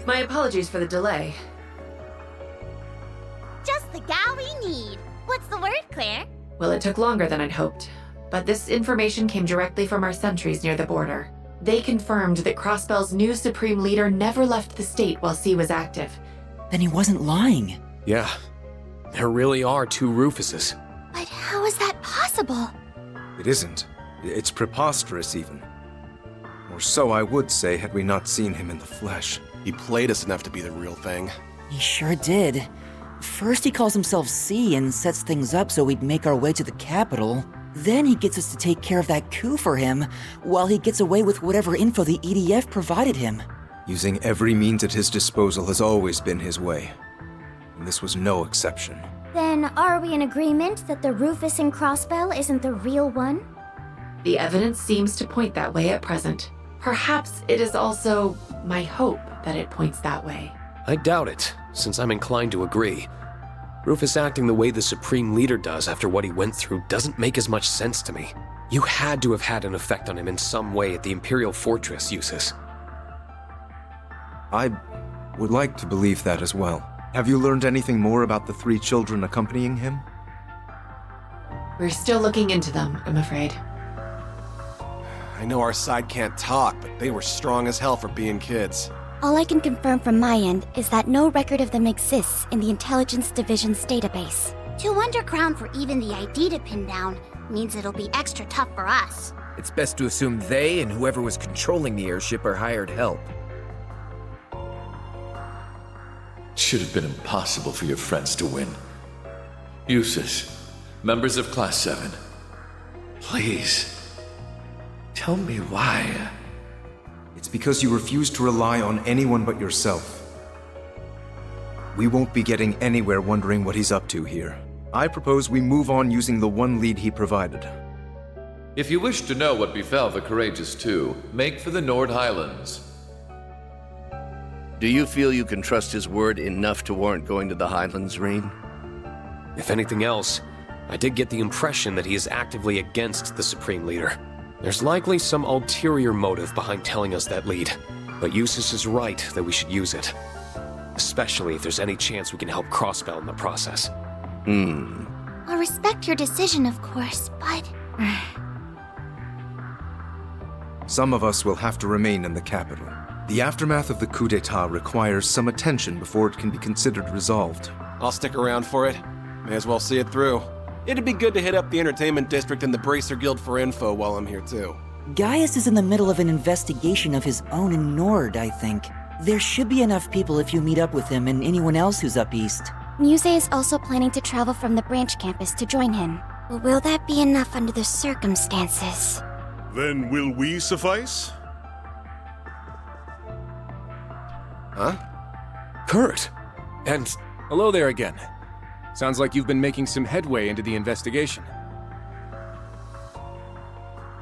My apologies for the delay. Just the gal we need. What's the word, Claire? Well, it took longer than I'd hoped, but this information came directly from our sentries near the border. They confirmed that Crossbell's new Supreme Leader never left the state while C was active. Then he wasn't lying. Yeah, there really are two Rufuses. But how is that possible? It isn't. It's preposterous, even. Or so I would say had we not seen him in the flesh. He played us enough to be the real thing. He sure did. First he calls himself C and sets things up so we'd make our way to the capital. Then he gets us to take care of that coup for him, while he gets away with whatever info the EDF provided him. Using every means at his disposal has always been his way. And this was no exception. Then are we in agreement that the Rufus in Crossbell isn't the real one? The evidence seems to point that way at present. Perhaps it is also my hope that it points that way. I doubt it, since I'm inclined to agree. Rufus acting the way the Supreme Leader does after what he went through doesn't make as much sense to me. You had to have had an effect on him in some way at the Imperial Fortress, Eustace. I would like to believe that as well. Have you learned anything more about the 3 children accompanying him? We're still looking into them, I'm afraid. I know our side can't talk, but they were strong as hell for being kids. All I can confirm from my end is that no record of them exists in the Intelligence Division's database. 2 underground for even the ID to pin down means it'll be extra tough for us. It's best to assume they and whoever was controlling the airship are hired help. It should have been impossible for your friends to win. Eustace, members of Class 7, please, tell me why. It's because you refuse to rely on anyone but yourself. We won't be getting anywhere wondering what he's up to here. I propose we move on using the one lead he provided. If you wish to know what befell the Courageous Two, make for the Nord Highlands. Do you feel you can trust his word enough to warrant going to the Highlands, Rean? If anything else, I did get the impression that he is actively against the Supreme Leader. There's likely some ulterior motive behind telling us that lead, but Eustace is right that we should use it. Especially if there's any chance we can help Crossbell in the process. I'll respect your decision, of course, but... Some of us will have to remain in the capital. The aftermath of the coup d'etat requires some attention before it can be considered resolved. I'll stick around for it. May as well see it through. It'd be good to hit up the entertainment district and the Bracer Guild for info while I'm here too. Gaius is in the middle of an investigation of his own in Nord, I think. There should be enough people if you meet up with him and anyone else who's up east. Muse is also planning to travel from the branch campus to join him. But will that be enough under the circumstances? Then will we suffice? Huh? Kurt! And hello there again. Sounds like you've been making some headway into the investigation.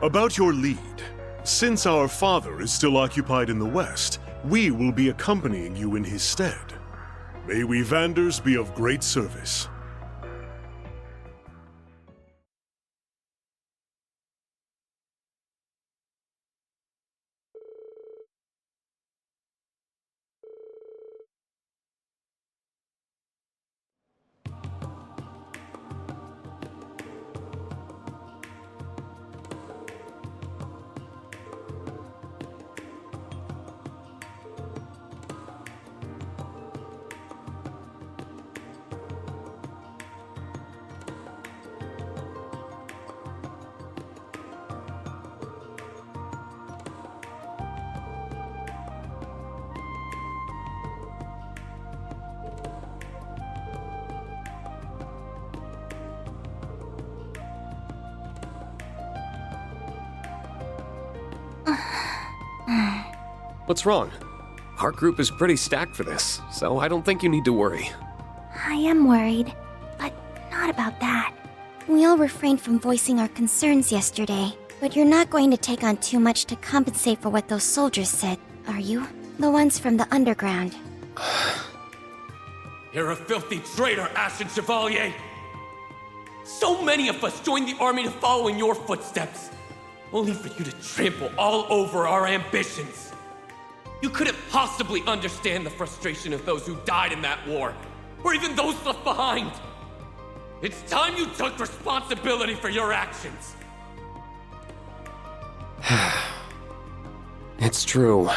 About your lead. Since our father is still occupied in the west, we will be accompanying you in his stead. May we Vanders be of great service. what's wrong? Our group is pretty stacked for this, so I don't think you need to worry. I am worried, but not about that. We all refrained from voicing our concerns yesterday, but you're not going to take on too much to compensate for what those soldiers said, are you? The ones from the underground. You're a filthy traitor, Ashen Chevalier! So many of us joined the army to follow in your footsteps, only for you to trample all over our ambitions. You couldn't possibly understand the frustration of those who died in that war, or even those left behind. It's time you took responsibility for your actions. It's true.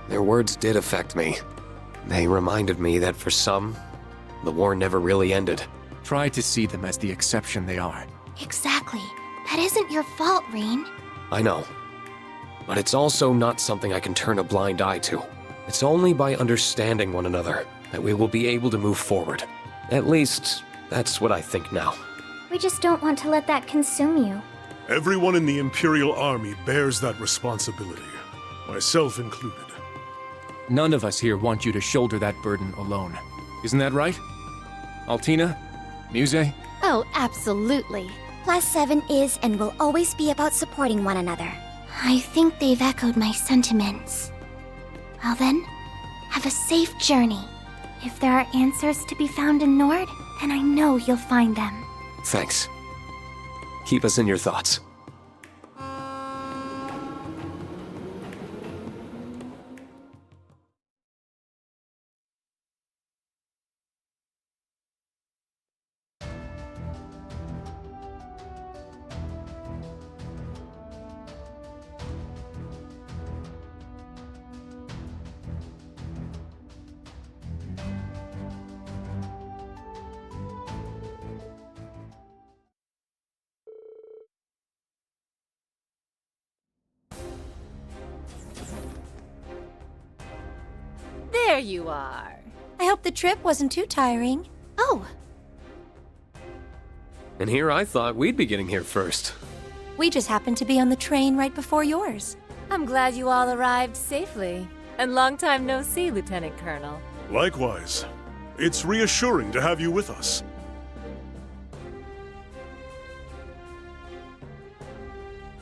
Their words did affect me. They reminded me that for some, the war never really ended. Try to see them as the exception they are. Exactly. That isn't your fault, Rean. I know. But it's also not something I can turn a blind eye to. It's only by understanding one another that we will be able to move forward. At least, that's what I think now. We just don't want to let that consume you. Everyone in the Imperial Army bears that responsibility, myself included. None of us here want you to shoulder that burden alone. Isn't that right? Altina? Muse? Oh, absolutely. Class 7 is and will always be about supporting one another. I think they've echoed my sentiments. Well then, have a safe journey. If there are answers to be found in Nord, then I know you'll find them. Thanks. Keep us in your thoughts. There you are. I hope the trip wasn't too tiring. Oh, And here I thought we'd be getting here first. we just happened to be on the train right before yours. I'm glad you all arrived safely. And long time no see, Lieutenant Colonel. Likewise. It's reassuring to have you with us.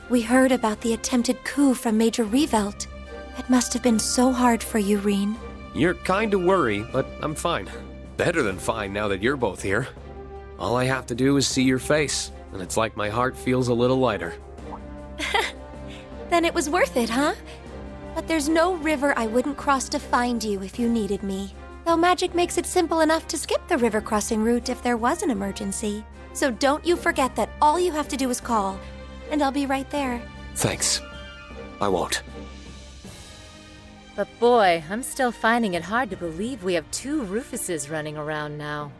We heard about the attempted coup from Major Revelt. It must have been so hard for you, Rean. You're kind of worried, but I'm fine. Better than fine now that you're both here. All I have to do is see your face, and it's like my heart feels a little lighter. Then it was worth it, huh? But there's no river I wouldn't cross to find you if you needed me. Though magic makes it simple enough to skip the river crossing route if there was an emergency. So don't you forget that all you have to do is call, and I'll be right there. Thanks. I won't. But boy, I'm still finding it hard to believe we have two Rufuses running around now.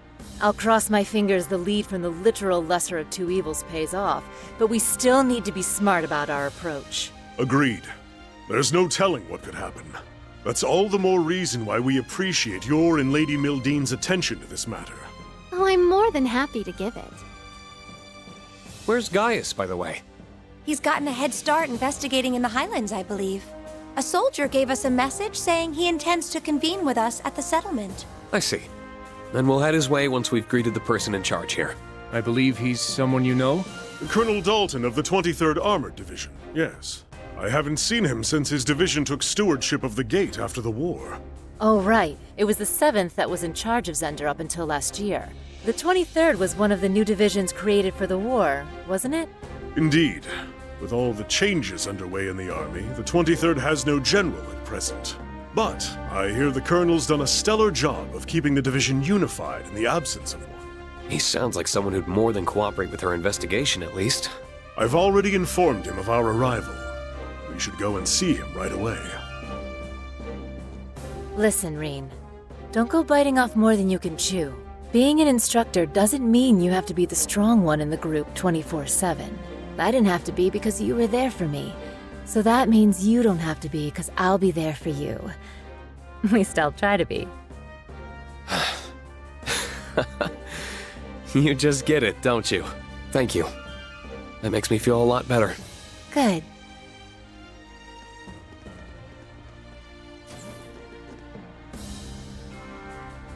I'll cross my fingers the lead from the literal lesser of two evils pays off, but we still need to be smart about our approach. Agreed. There's no telling what could happen. That's all the more reason why we appreciate your and Lady Mildean's attention to this matter. Oh, I'm more than happy to give it. Where's Gaius, by the way? He's gotten a head start investigating in the Highlands, I believe. A soldier gave us a message saying he intends to convene with us at the settlement. I see. Then we'll head his way once we've greeted the person in charge here. I believe he's someone you know? Colonel Dalton of the 23rd Armored Division, yes. I haven't seen him since his division took stewardship of the gate after the war. Oh, right. It was the 7th that was in charge of Zender up until last year. The 23rd was one of the new divisions created for the war, wasn't it? Indeed. With all the changes underway in the army, the 23rd has no general at present. But I hear the colonel's done a stellar job of keeping the division unified in the absence of one. He sounds like someone who'd more than cooperate with our investigation, at least. I've already informed him of our arrival. We should go and see him right away. Listen, Rean. Don't go biting off more than you can chew. Being an instructor doesn't mean you have to be the strong one in the group 24/7. I didn't have to be because you were there for me. So that means you don't have to be because I'll be there for you. At least I'll try to be. You just get it, don't you? Thank you. That makes me feel a lot better. Good.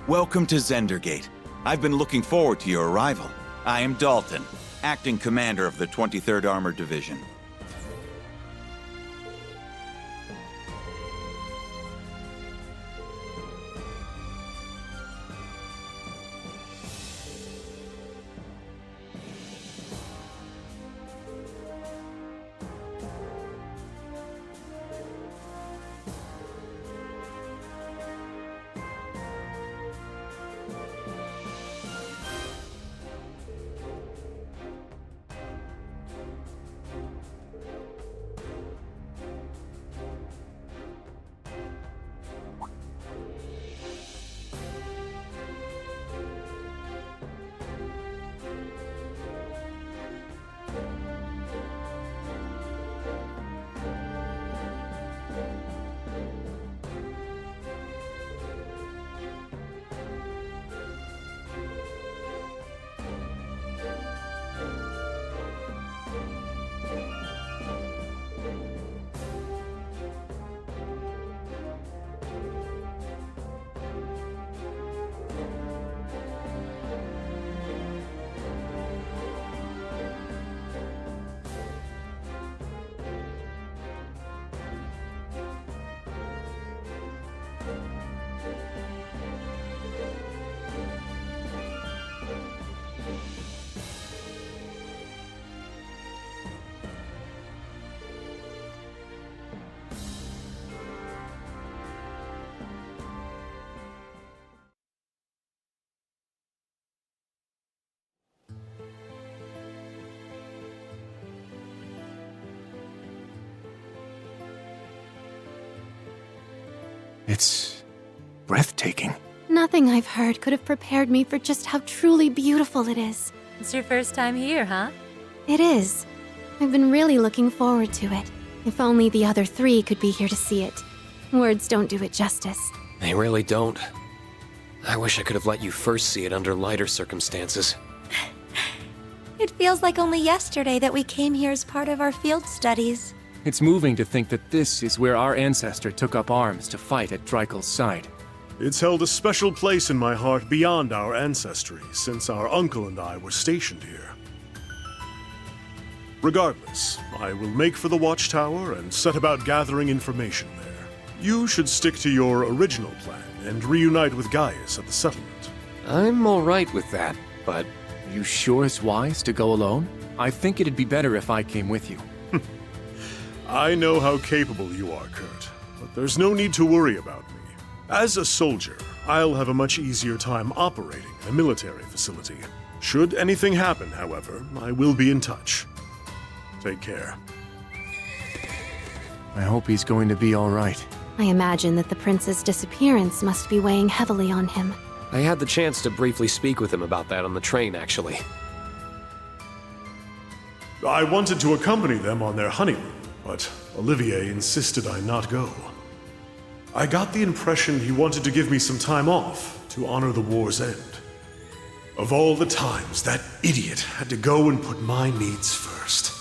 Welcome to Zendergate. I've been looking forward to your arrival. I am Dalton, acting commander of the 23rd Armored Division. It's breathtaking. Nothing I've heard could have prepared me for just how truly beautiful it is. It's your first time here, huh? It is. I've been really looking forward to it. If only the other 3 could be here to see it. Words don't do it justice. They really don't. I wish I could have let you first see it under lighter circumstances. It feels like only yesterday that we came here as part of our field studies. It's moving to think that this is where our ancestor took up arms to fight at Dreikel's side. It's held a special place in my heart beyond our ancestry, since our uncle and I were stationed here. Regardless, I will make for the Watchtower and set about gathering information there. You should stick to your original plan and reunite with Gaius at the settlement. I'm alright with that, but... You sure it's wise to go alone? I think it'd be better if I came with you. I know how capable you are, Kurt, but there's no need to worry about me. As a soldier, I'll have a much easier time operating in a military facility. Should anything happen, however, I will be in touch. Take care. I hope he's going to be all right. I imagine that the prince's disappearance must be weighing heavily on him. I had the chance to briefly speak with him about that on the train, actually. I wanted to accompany them on their honeymoon, but Olivier insisted I not go. I got the impression he wanted to give me some time off to honor the war's end. Of all the times that idiot had to go and put my needs first.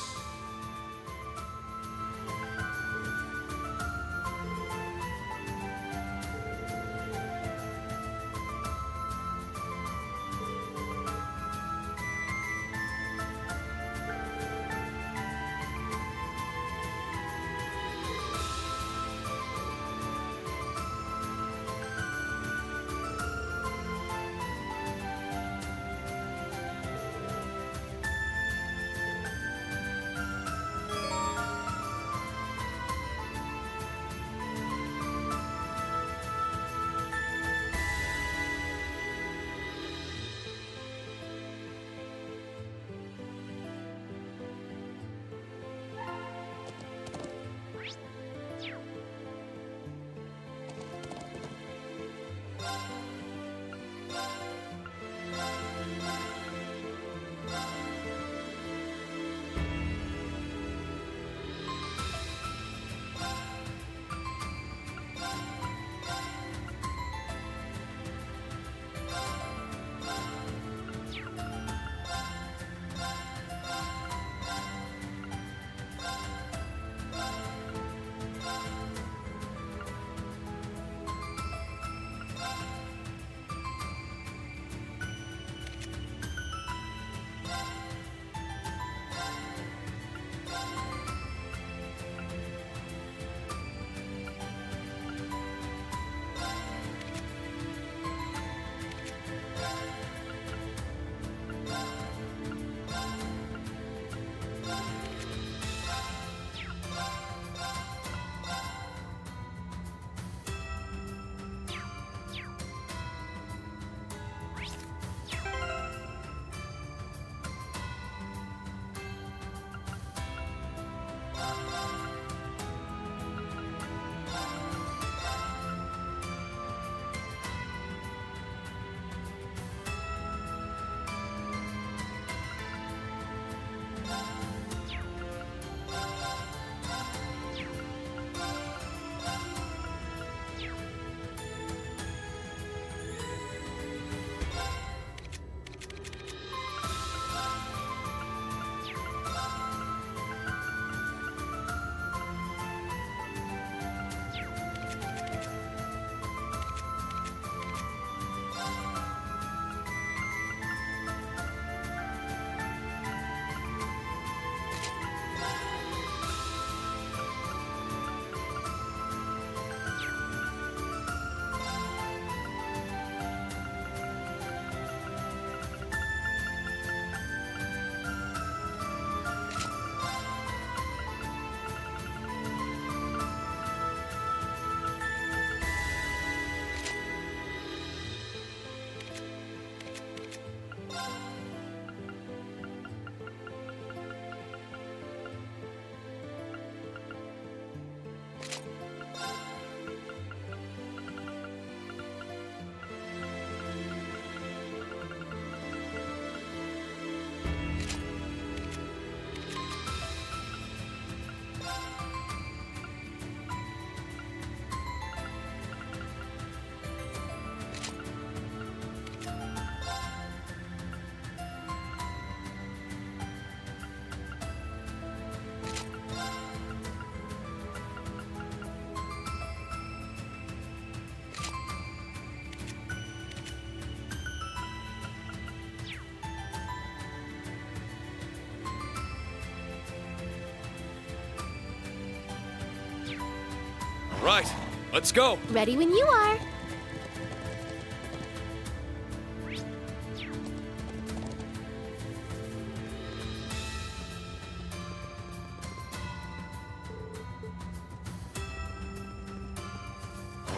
Right, let's go. Ready when you are.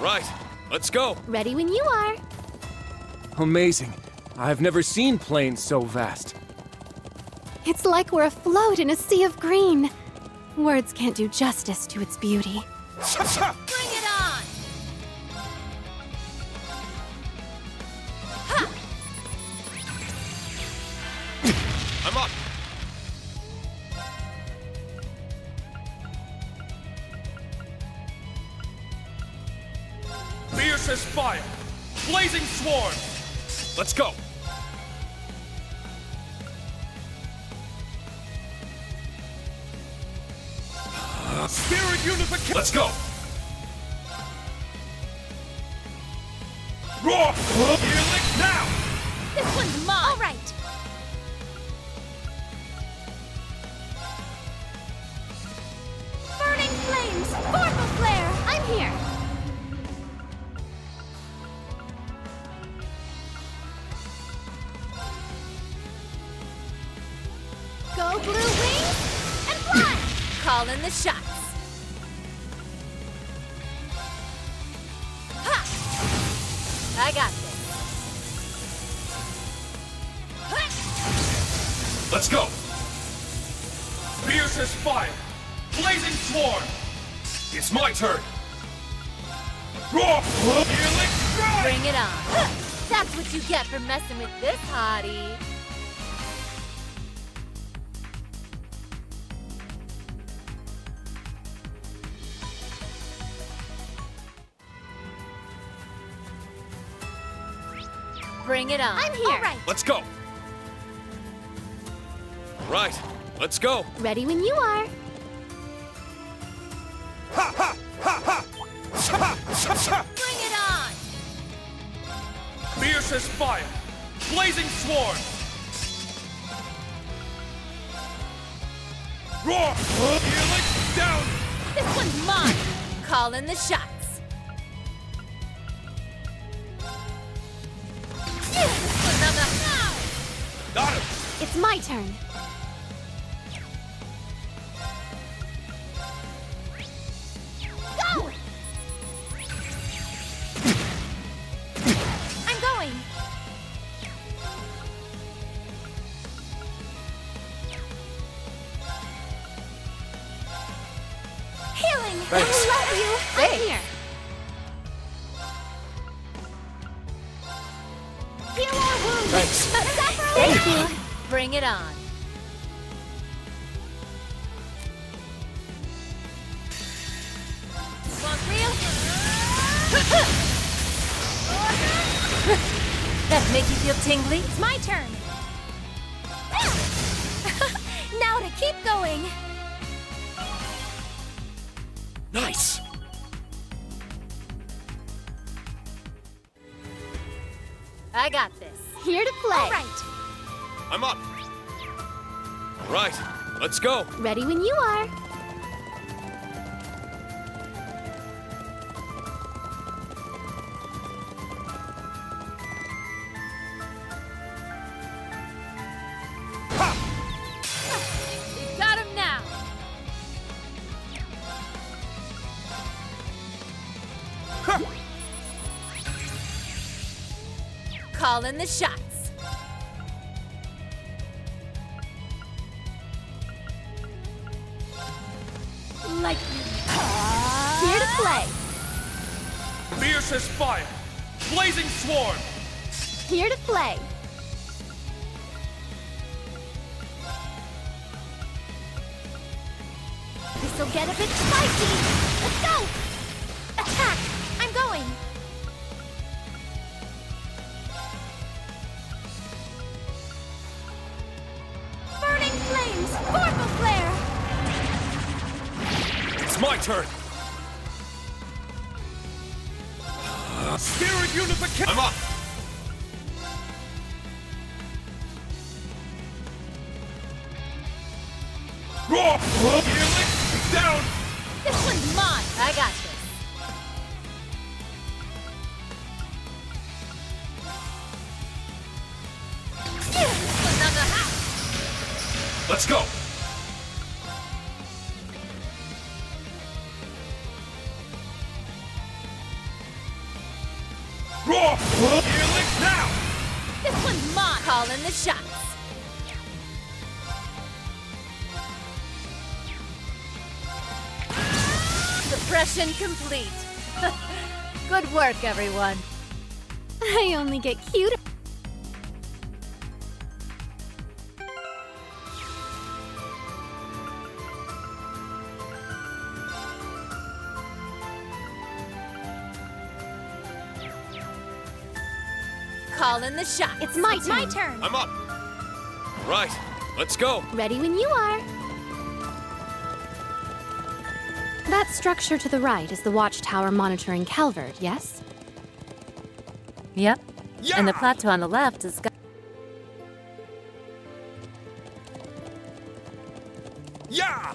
Right, let's go. Ready when you are. Amazing. I've never seen plains so vast. It's like we're afloat in a sea of green. Words can't do justice to its beauty. Bring it on! Ha! I'm up. Fierce as fire. Blazing sworn. Let's go. Spirit unification. Let's go. Roar! Helix now! This one's mine! All right. Burning flames! Vorpal flare! I'm here. Go blue wings and fly! Call in the shots. Ha! I got this. Let's go. Fierce as fire. Blazing sworn. It's my turn. Roar! Helix strike! Bring it on. That's what you get for messing with this hottie. Bring it on. I'm here. All right. Let's go. Right, let's go. Ready when you are. Ha ha ha ha! Ha ha! Bring it on. Fierce as fire. Blazing sworn. Roar! Helix down! This one's mine. Call in the shots. Got him! It's my turn. Go! I'm going. Healing! Thanks. I love you! I'm here. Heal our wounds! Thanks. Thank you. Bring it on. Want real? That make you feel tingly? It's my turn. Now to keep going. Nice! I got this. Here to play. All right. I'm up. Right, let's go. Ready when you are. We got him now. Call in the shots. Lightning. Here to play. Fierce as fire. Blazing sworn. Here to play. This'll get a bit spicy. Let's go. Attack! I'm going. Burning flames! Vorpal flare! It's my turn. Spirit unification. I'm up. Roar! Helix down. This one's mine. I got this. Let's go! Roar! Helix now! This one's mine! Calling the shots. Suppression complete. Good work, everyone. I only get cuter. Calling the shot. It's my turn. I'm up. Right, let's go. Ready when you are. That structure to the right is the watchtower monitoring Calvert, yes? Yep. Yeah. And the plateau on the left is... Yeah!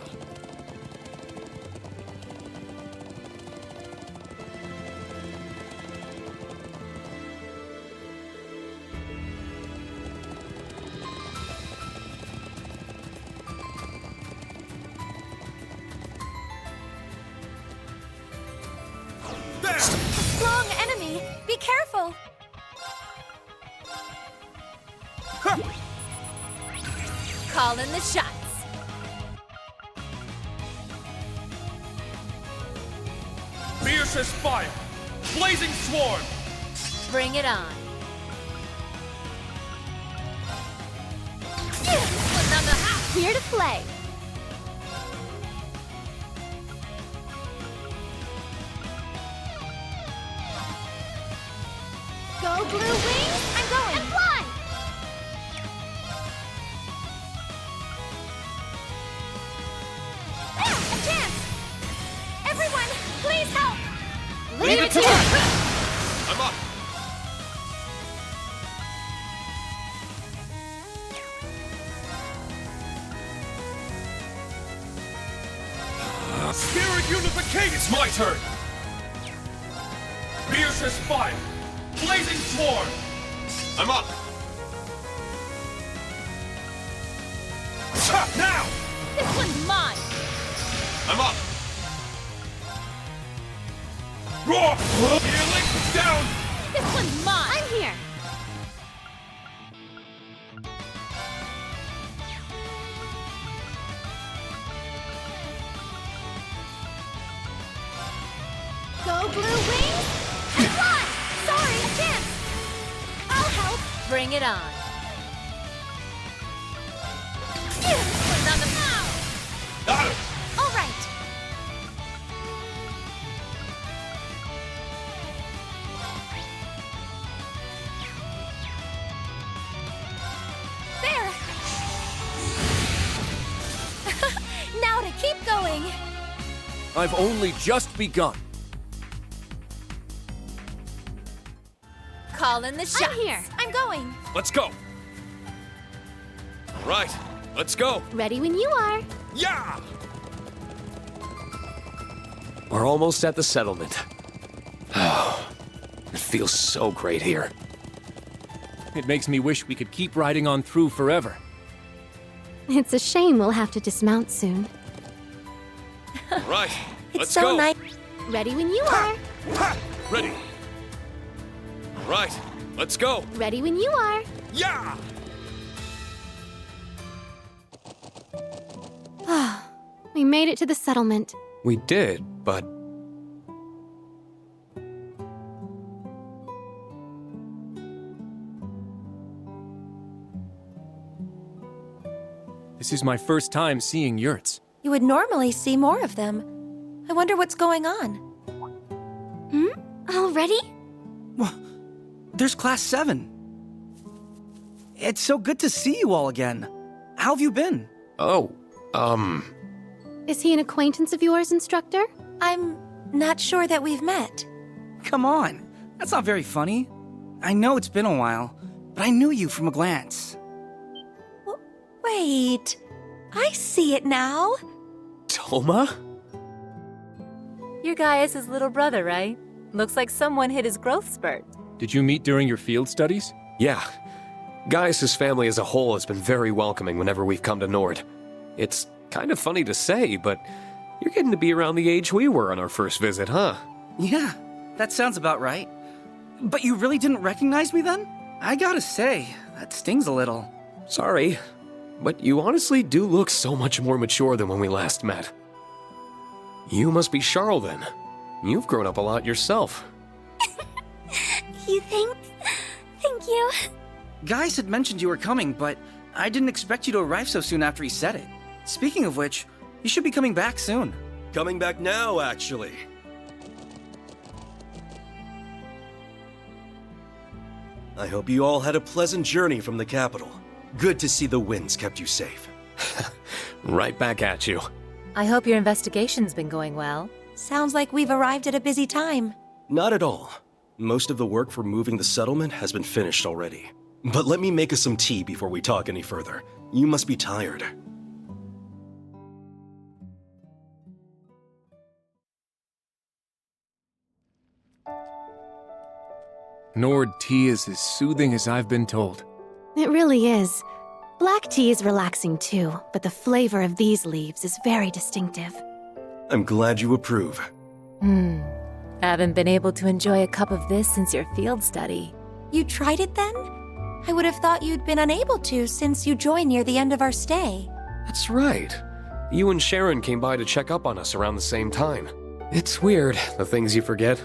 Strong enemy! Be careful! Calling the shots. Fiercest fire! Blazing swarm! Bring it on. Here to play. Go blue wings! I'm going! And fly! There! A chance! Everyone, please help! Leave it to me! I'm up. Spirit unification! It's my turn! Fiercest fire! Blazing swarm! I'm up. Now! This one's mine! I'm up. Roar! Helix down! This one's mine! I'm here! Go blue wings and fly! Sorry, a chance! I'll help! Bring it on. Put on the now! Got it! All right! There! Now to keep going! I've only just begun. Calling the shots. I'm here! I'm going! Let's go. Right, let's go. Ready when you are. Yeah! We're almost at the settlement. Oh, it feels so great here. It makes me wish we could keep riding on through forever. It's a shame we'll have to dismount soon. Right, let's so go. nice. Ready when you are. Ready. Right, let's go. Ready when you are. Yeah! We made it to the settlement. We did, but... This is my first time seeing yurts. You would normally see more of them. I wonder what's going on. Already? Well, there's Class 7. It's so good to see you all again. How have you been? Oh, Is he an acquaintance of yours, instructor? I'm not sure that we've met. Come on, that's not very funny. I know it's been a while, but I knew you from a glance. Wait, I see it now. Toma? Your guy is his little brother, right? Looks like someone hit his growth spurt. Did you meet during your field studies? Yeah. Gaius' family as a whole has been very welcoming whenever we've come to Nord. It's kind of funny to say, but you're getting to be around the age we were on our first visit, huh? Yeah, that sounds about right. But you really didn't recognize me then? I gotta say, that stings a little. Sorry, but you honestly do look so much more mature than when we last met. You must be Charl then. You've grown up a lot yourself. You think? Thank you. Gaius had mentioned you were coming, but I didn't expect you to arrive so soon after he said it. Speaking of which, you should be coming back soon. Coming back now, actually. I hope you all had a pleasant journey from the capital. Good to see the winds kept you safe. Right back at you. I hope your investigation's been going well. Sounds like we've arrived at a busy time. Not at all. Most of the work for moving the settlement has been finished already. But let me make us some tea before we talk any further. You must be tired. Nord tea is as soothing as I've been told. It really is. Black tea is relaxing too, but the flavor of these leaves is very distinctive. I'm glad you approve. Haven't been able to enjoy a cup of this since your field study. You tried it then? I would have thought you'd been unable to since you joined near the end of our stay. That's right. You and Sharon came by to check up on us around the same time. It's weird, the things you forget.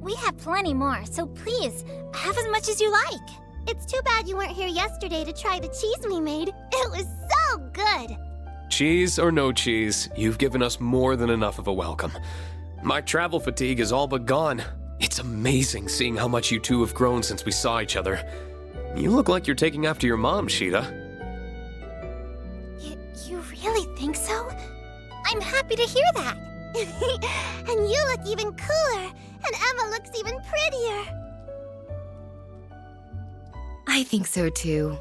We have plenty more, so please, have as much as you like. It's too bad you weren't here yesterday to try the cheese we made. It was so good! Cheese or no cheese, you've given us more than enough of a welcome. My travel fatigue is all but gone. It's amazing seeing how much you two have grown since we saw each other. You look like you're taking after your mom, Sheeta. You really think so? I'm happy to hear that. And you look even cooler, and Emma looks even prettier. I think so too.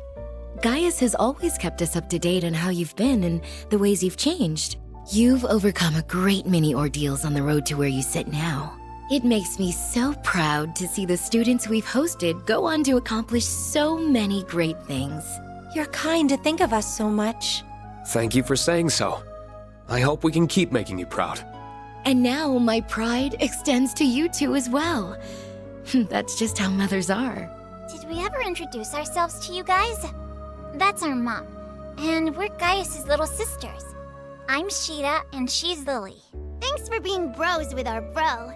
Gaius has always kept us up to date on how you've been and the ways you've changed. You've overcome a great many ordeals on the road to where you sit now. It makes me so proud to see the students we've hosted go on to accomplish so many great things. You're kind to think of us so much. Thank you for saying so. I hope we can keep making you proud. And now my pride extends to you two as well. That's just how mothers are. Did we ever introduce ourselves to you guys? That's our mom, and we're Gaius's little sisters. I'm Sheeta, and she's Lily. Thanks for being bros with our bro.